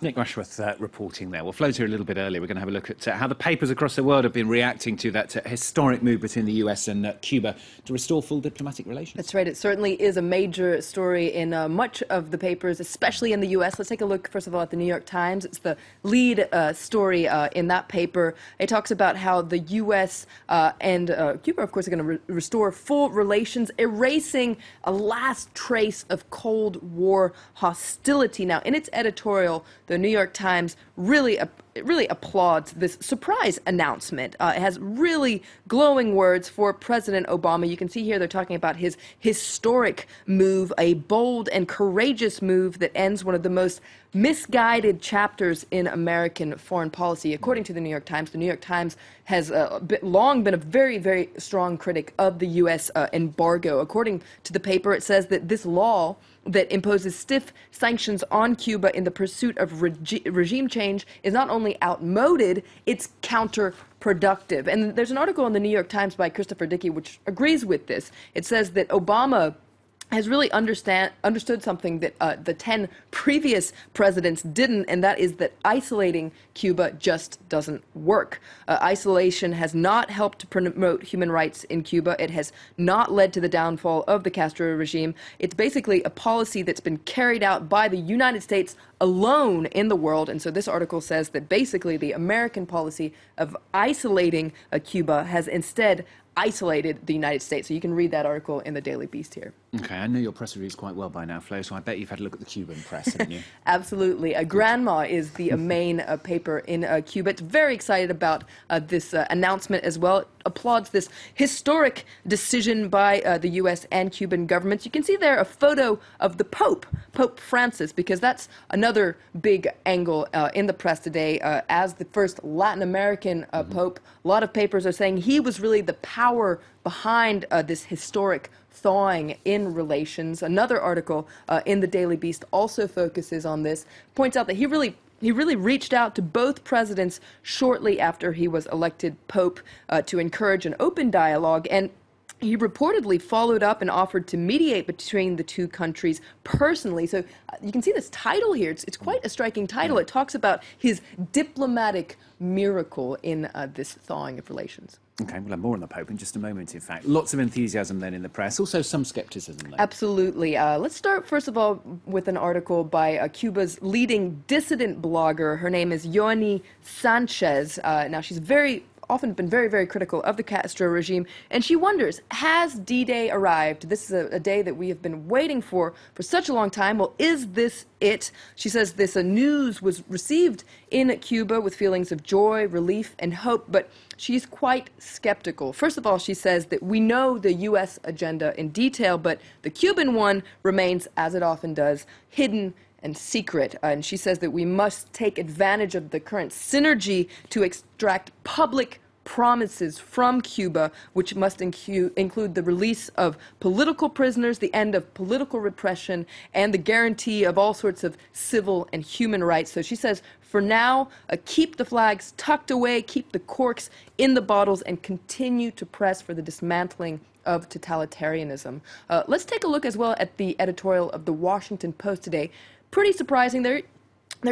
Nick Rushworth reporting there. We'll float here a little bit earlier. We're going to have a look at how the papers across the world have been reacting to that historic move between the US and Cuba to restore full diplomatic relations. That's right. It certainly is a major story in much of the papers, especially in the US. Let's take a look, first of all, at the New York Times. It's the lead story in that paper. It talks about how the US and Cuba, of course, are going to restore full relations, erasing a last trace of Cold War hostility. Now, in its editorial, the New York Times really applauds this surprise announcement. It has really glowing words for President Obama. You can see here they're talking about his historic move, a bold and courageous move that ends one of the most misguided chapters in American foreign policy. According to the New York Times has long been a very, very strong critic of the U.S. Embargo. According to the paper, it says that this law that imposes stiff sanctions on Cuba in the pursuit of regime change is not only outmoded, it's counterproductive. And there's an article in the New York Times by Christopher Dickey which agrees with this. It says that Obama has really understood something that the 10 previous presidents didn't, and that is that isolating Cuba just doesn't work. Isolation has not helped to promote human rights in Cuba. It has not led to the downfall of the Castro regime. It's basically a policy that's been carried out by the United States alone in the world, and so this article says that basically the American policy of isolating Cuba has instead isolated the United States. So you can read that article in the Daily Beast here. Okay, I know your press reviews quite well by now, Flo, so I bet you've had a look at the Cuban press, haven't you? Absolutely. Grandma is the main paper in Cuba. It's very excited about this announcement as well. It applauds this historic decision by the U.S. and Cuban governments. You can see there a photo of the Pope, Pope Francis, because that's another big angle in the press today. As the first Latin American Pope, a lot of papers are saying he was really the power behind this historic thawing in relations. Another article in the Daily Beast also focuses on this, points out that he really reached out to both presidents shortly after he was elected Pope to encourage an open dialogue, and he reportedly followed up and offered to mediate between the two countries personally. So you can see this title here. It's quite a striking title. It talks about his diplomatic miracle in this thawing of relations. Okay, we'll have more on the Pope in just a moment, in fact. Lots of enthusiasm then in the press, also some skepticism though. Absolutely. Let's start, first of all, with an article by Cuba's leading dissident blogger. Her name is Yoani Sanchez. Now, she's often been very, very critical of the Castro regime, and she wonders, has D-Day arrived? This is a day that we have been waiting for such a long time. Well, is this it? She says this news was received in Cuba with feelings of joy, relief, and hope, but she's quite skeptical. First of all, she says that we know the U.S. agenda in detail, but the Cuban one remains, as it often does, hidden and secret. And she says that we must take advantage of the current synergy to extract public promises from Cuba, which must include the release of political prisoners, the end of political repression, and the guarantee of all sorts of civil and human rights. So she says, for now, keep the flags tucked away, keep the corks in the bottles, and continue to press for the dismantling of totalitarianism. Let's take a look as well at the editorial of the Washington Post today. Pretty surprising. They're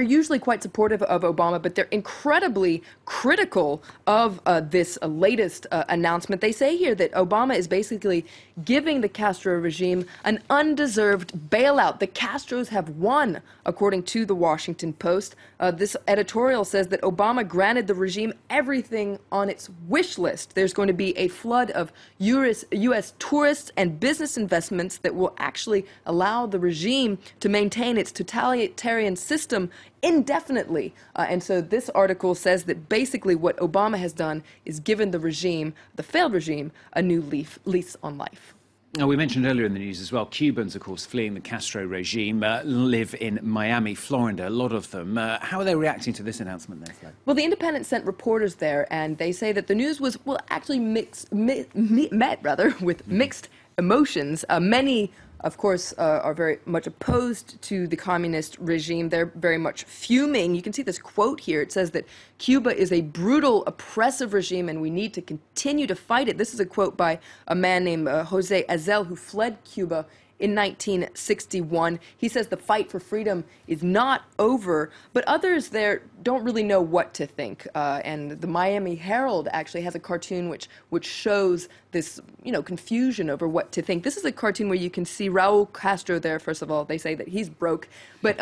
usually quite supportive of Obama, but they're incredibly critical of this latest announcement. They say here that Obama is basically giving the Castro regime an undeserved bailout. The Castros have won, according to the Washington Post. This editorial says that Obama granted the regime everything on its wish list. There's going to be a flood of U.S. tourists and business investments that will actually allow the regime to maintain its totalitarian system indefinitely. And so this article says that basically what Obama has done is given the regime, the failed regime, a new lease on life. Now, we mentioned earlier in the news as well, Cubans, of course, fleeing the Castro regime, live in Miami, Florida, a lot of them. How are they reacting to this announcement there, Flo? Well, the Independent sent reporters there, and they say that the news was, actually met with mixed emotions. Many, of course, are very much opposed to the communist regime. They're very much fuming. You can see this quote here. It says that Cuba is a brutal, oppressive regime, and we need to continue to fight it. This is a quote by a man named Jose Azel, who fled Cuba in 1961. He says the fight for freedom is not over, but others there don't really know what to think. And the Miami Herald actually has a cartoon which shows this, confusion over what to think. This is a cartoon where you can see Raul Castro there. First of all, they say that he's broke, but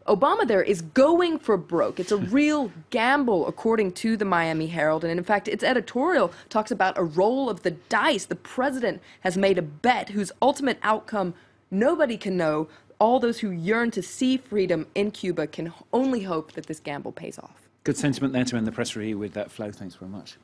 Obama there is going for broke. It's a real gamble, according to the Miami Herald. And in fact, its editorial talks about a roll of the dice. The president has made a bet whose ultimate outcome nobody can know. All those who yearn to see freedom in Cuba can only hope that this gamble pays off. Good sentiment there to end the press review with that, Flo. Thanks very much.